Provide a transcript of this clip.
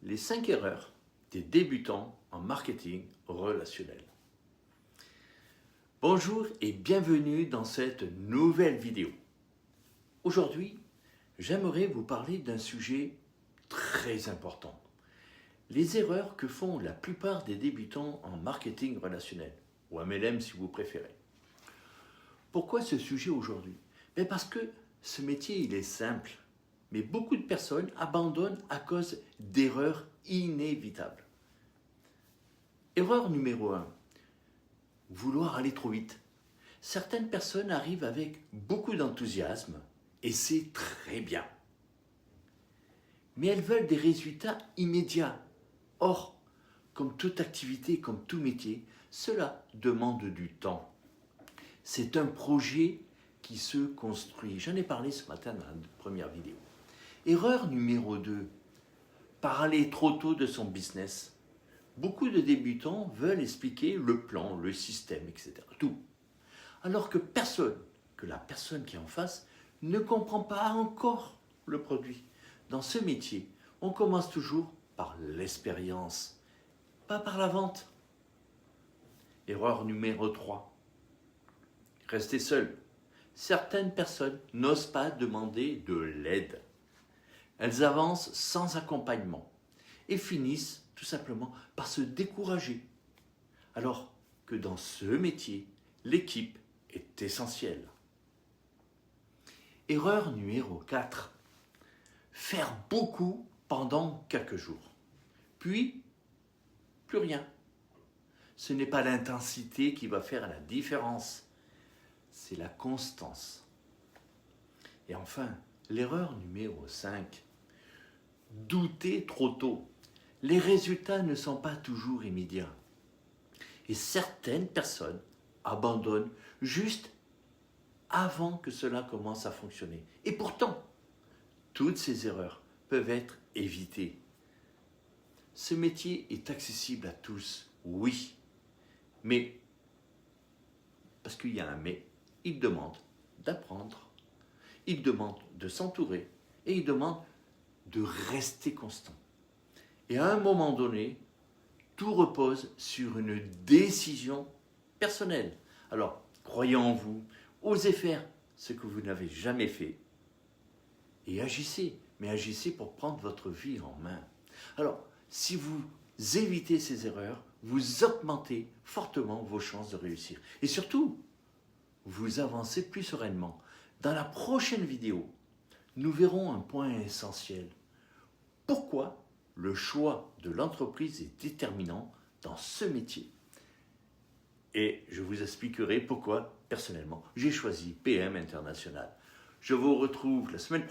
les 5 erreurs des débutants en marketing relationnel. Bonjour et bienvenue dans cette nouvelle vidéo. Aujourd'hui, j'aimerais vous parler d'un sujet très important. Les erreurs que font la plupart des débutants en marketing relationnel, ou MLM si vous préférez. Pourquoi ce sujet aujourd'hui? Parce que ce métier, il est simple, mais beaucoup de personnes abandonnent à cause d'erreurs inévitables. Erreur numéro 1, vouloir aller trop vite. Certaines personnes arrivent avec beaucoup d'enthousiasme et c'est très bien. Mais elles veulent des résultats immédiats. Or, comme toute activité, comme tout métier, cela demande du temps. C'est un projet qui se construit. J'en ai parlé ce matin dans la première vidéo. Erreur numéro 2, parler trop tôt de son business. Beaucoup de débutants veulent expliquer le plan, le système, etc. Tout. Alors que la personne qui est en face, ne comprend pas encore le produit. Dans ce métier, on commence toujours par l'expérience, pas par la vente. Erreur numéro 3, rester seul. Certaines personnes n'osent pas demander de l'aide. Elles avancent sans accompagnement et finissent tout simplement par se décourager. Alors que dans ce métier, l'équipe est essentielle. Erreur numéro 4. Faire beaucoup pendant quelques jours. Puis, plus rien. Ce n'est pas l'intensité qui va faire la différence, c'est la constance. Et enfin, l'erreur numéro 5. Douter trop tôt. Les résultats ne sont pas toujours immédiats. Et certaines personnes abandonnent juste avant que cela commence à fonctionner. Et pourtant, toutes ces erreurs peuvent être évitées. Ce métier est accessible à tous, oui. Mais, parce qu'il y a un mais, il demande d'apprendre, il demande de s'entourer et il demande de rester constant. Et à un moment donné, tout repose sur une décision personnelle. Alors, croyez en vous, osez faire ce que vous n'avez jamais fait et agissez, mais agissez pour prendre votre vie en main. Alors, si vous évitez ces erreurs, vous augmentez fortement vos chances de réussir. Et surtout, vous avancez plus sereinement. Dans la prochaine vidéo, nous verrons un point essentiel. Pourquoi le choix de l'entreprise est déterminant dans ce métier. Et je vous expliquerai pourquoi, personnellement, j'ai choisi PM International. Je vous retrouve la semaine prochaine.